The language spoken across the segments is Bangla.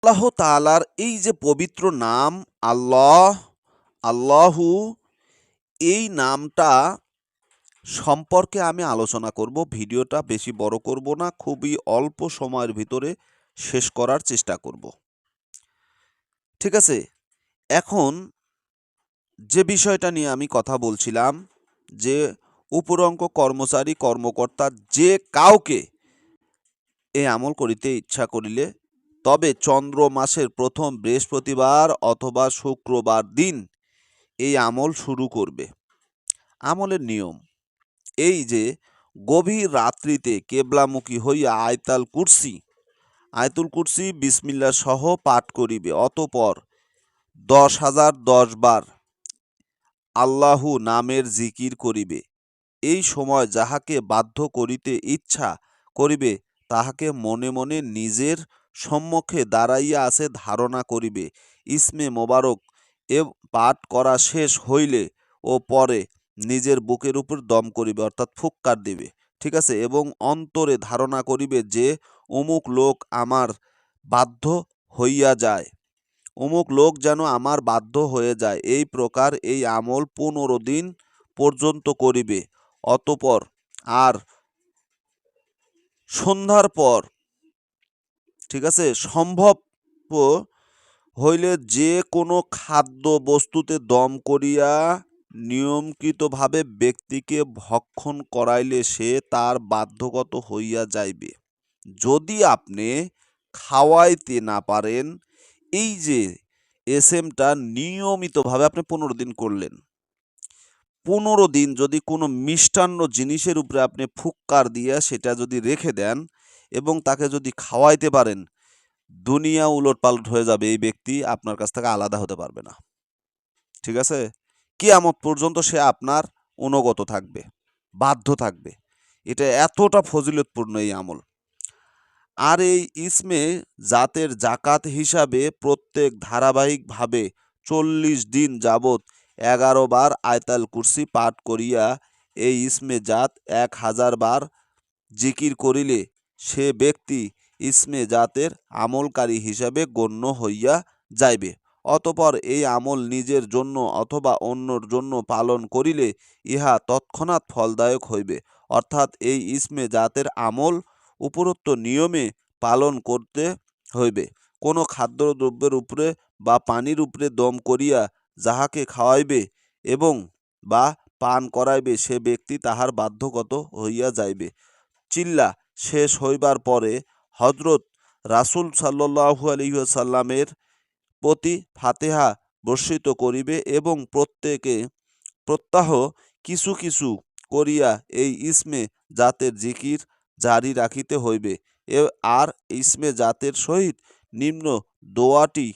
আল্লাহ তাআলার এই যে পবিত্র নাম আল্লাহ, আল্লাহু, এই নামটা সম্পর্কে আমি আলোচনা করব। ভিডিওটা বেশি বড় করব না, খুবই অল্প সময়ের ভিতরে শেষ করার চেষ্টা করব। ঠিক আছে? এখন যে বিষয়টা নিয়ে আমি কথা বলছিলাম, যে উপরঙ্ক কর্মচারী কর্মকর্তা যে কাউকে এই আমল করিতে ইচ্ছা করিলে তবে চন্দ্র মাসের প্রথম বৃহস্পতিবার অথবা শুক্রবার দিন এই আমল শুরু করবে। আমলের নিয়ম এই যে গভীর রাত্রিতে কেবলামুখী হইয়া আয়াতুল কুরসি বিসমিল্লাহ সহ পাঠ করিবে। অতঃপর 10,010 বার আল্লাহু নামের জিকির করিবে। এই সময় যাহাকে বাধ্য করিতে ইচ্ছা করিবে তাহাকে মনে মনে নিজের সম্মুখে দাঁড়াইয়া আছে ধারণা করিবে। ইসমে মোবারক এ পাঠ করা শেষ হইলে ও পরে নিজের বুকের উপর দম করিবে, অর্থাৎ ফুৎকার দিবে। ঠিক আছে? এবং অন্তরে ধারণা করিবে যে অমুক লোক আমার বাধ্য হইয়া যায়, অমুক লোক যেন আমার বাধ্য হয়ে যায়। এই প্রকার এই আমল 15 দিন পর্যন্ত করিবে। অতঃপর আর সন্ধ্যার পর, ঠিক আছে, সম্ভব হইলে যে কোনো খাদ্য বস্তুতে দম করিয়া নিয়মকৃতভাবে ব্যক্তিকে ভক্ষণ করাইলে সে তার বাধ্যগত হইয়া যাইবে। যদি আপনি খাওয়াইতে না পারেন, এই যে এসএমটা নিয়মিতভাবে আপনি 15 দিন করলেন, 15 দিন যদি কোনো মিষ্টান্ন জিনিসের উপরে আপনি ফুৎকার দিয়া সেটা যদি রেখে দেন এবং তাকে যদি খাওয়াইতে পারেন, দুনিয়া উলটপালট হয়ে যাবে। এই ব্যক্তি আপনার কাছ থেকে আলাদা হতে পারবে না। ঠিক আছে? কিয়ামত পর্যন্ত সে আপনার অনুগত থাকবে, বাধ্য থাকবে। এটা এতটা ফজিলতপূর্ণ এই আমল। আর এই ইসমে জাতের জাকাত হিসাবে প্রত্যেক ধারাবাহিকভাবে 40 দিন যাবৎ 11 বার আয়াতুল কুরসি পাঠ করিয়া এই ইসমে জাত 1000 বার জিকির করিলে সে ব্যক্তি ইসমে জাতের আমলকারী হিসাবে গণ্য হইয়া যাইবে। অতঃপর এই আমল নিজের জন্য অথবা অন্যর জন্য পালন করিলে ইহা তৎক্ষণাৎ ফলদায়ক হইবে। অর্থাৎ এই ইসমে জাতের আমল উপরোক্ত নিয়মে পালন করতে হইবে। কোনো খাদ্যদ্রব্যের উপরে বা পানির উপরে দম করিয়া যাহাকে খাওয়াইবে এবং বা পান করাইবে সে ব্যক্তি তাহার বাধ্যগত হইয়া যাইবে। চিল্লা শেষ হইবার পরে হযরত রাসূল সাল্লাল্লাহু আলাইহি ওয়াসাল্লামের প্রতি ফাতিহা বর্ষিত করিবে এবং প্রত্যেকে প্রত্যহ কিছু কিছু করিয়া এই ইসমে জাতের জিকির জারি রাখিতে হইবে। আর ইসমে জাতের সহিত নিম্ন দোয়াটি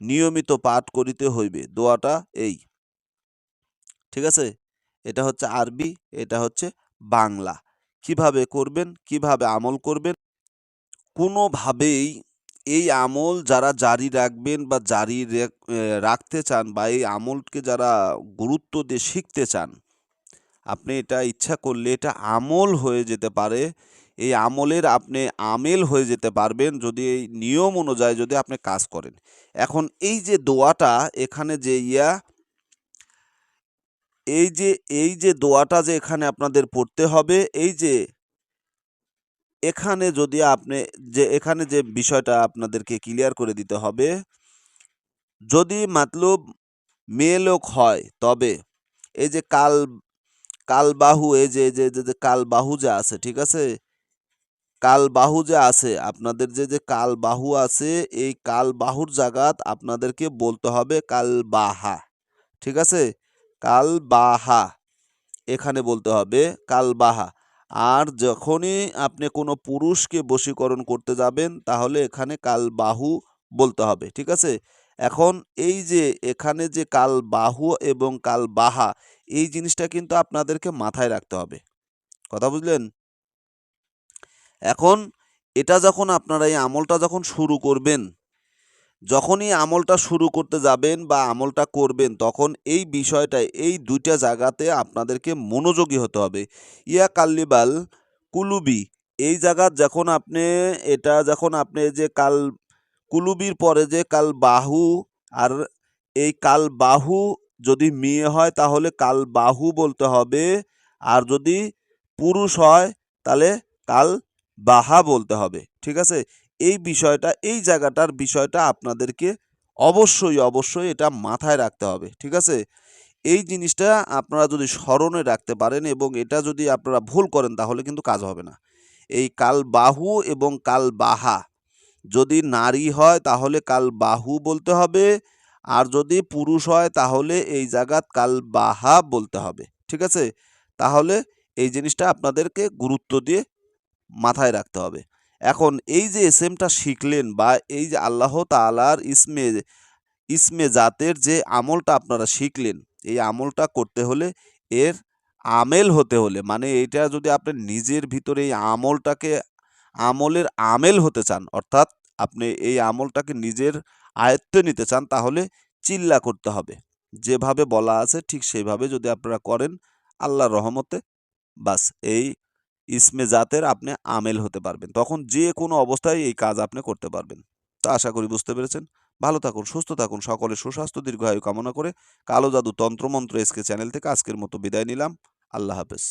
নিয়মিত পাঠ করিতে হইবে। দোয়াটা এই, ঠিক আছে? এটা হচ্ছে আরবি, এটা হচ্ছে বাংলা। কিভাবে করবেন, কিভাবে আমল করবেন? কোনোভাবেই এই আমল যারা জারি রাখবেন বা জারি রাখতে চান বা এই আমলকে যারা গুরুত্ব দিয়ে শিখতে চান, আপনি এটা ইচ্ছা করলে এটা আমল হয়ে যেতে পারে। এই আমলের আপনি আমেল হয়ে যেতে পারবেন যদি এই নিয়ম অনুযায়ী যদি আপনি কাজ করেন। এখন এই যে দোয়াটা এখানে যে এই যে দোয়াটা যে এখানে আপনাদের পড়তে হবে, এই যে এখানে যদি আপনি এখানে যে বিষয়টা আপনাদেরকে ক্লিয়ার করে দিতে হবে, যদি মাতলুব মেয়ে লোক হয় তবে এই যে কালবাহু, এই যে কালবাহু যে আছে, ঠিক আছে, কালবাহু যে আছে আপনাদের, যে কালবাহু আছে, এই কালবাহুর জায়গাত আপনাদেরকে বলতে হবে কালবাহা। ঠিক আছে? কালবাহা এখানে বলতে হবে কালবাহা। আর যখনই আপনি কোনো পুরুষকে বশীকরণ করতে যাবেন তাহলে এখানে কালবাহু বলতে হবে। ঠিক আছে? এখন এই যে এখানে যে কালবাহু এবং কালবাহা, এই জিনিসটা কিন্তু আপনাদেরকে মাথায় রাখতে হবে। কথা বুঝলেন? এখন এটা যখন আপনারা এই আমলটা যখন শুরু করবেন, যখনই আমলটা শুরু করতে যাবেন বা আমলটা করবেন, তখন এই বিষয়টায় এই 2টা জায়গাতে আপনাদেরকে মনোযোগী হতে হবে। ইয়া কাল্লিবাল কুলুবি, এই জায়গাত যখন আপনি যখন আপনি যে কুলুবির পরে যে কাল বাহু, আর এই কাল বাহু যদি মেয়ে হয় তাহলে কাল বাহু বলতে হবে, আর যদি পুরুষ হয় তাহলে কাল বাহা বলতে হবে। ঠিক আছে? এই বিষয়টা, এই জায়গাটার বিষয়টা আপনাদেরকে অবশ্যই এটা মাথায় রাখতে হবে। ঠিক আছে? এই জিনিসটা আপনারা যদি স্মরণে রাখতে পারেন এবং এটা যদি আপনারা ভুল করেন তাহলে কিন্তু কাজ হবে না। এই কাল বাহু এবং কাল বাহা, যদি নারী হয় তাহলে কাল বাহু বলতে হবে, আর যদি পুরুষ হয় তাহলে এই জায়গাত কাল বাহা বলতে হবে। ঠিক আছে? তাহলে এই জিনিসটা আপনাদেরকে গুরুত্ব দিয়ে মাথায় রাখতে হবে। এখন এই যে এসএমটা শিখলেন বা এই যে আল্লাহ তাআলার ইসমে জাতের যে আমলটা আপনারা শিখলেন, এই আমলটা করতে হলে, এর আমেল হতে হলে, মানে এইটা যদি আপনি নিজের ভিতরে এই আমলটাকে, আমলের আমেল হতে চান, অর্থাৎ আপনি এই আমলটাকে নিজের আয়ত্তে নিতে চান, তাহলে চিল্লা করতে হবে। যেভাবে বলা আছে ঠিক সেইভাবে যদি আপনারা করেন, আল্লাহর রহমতে বাস এই ইসমে জাতের আপনি আমেল হতে পারবেন। তখন যে কোনো অবস্থায় এই কাজ আপনি করতে পারবেন। তো আশা করি বুঝতে পেরেছেন। ভালো থাকুন, সুস্থ থাকুন, সকলের সুস্বাস্থ্য দীর্ঘায়ু কামনা করে কালো জাদু তন্ত্রমন্ত্র এসকে চ্যানেল থেকে আজকের মতো বিদায় নিলাম। আল্লাহ হাফেজ।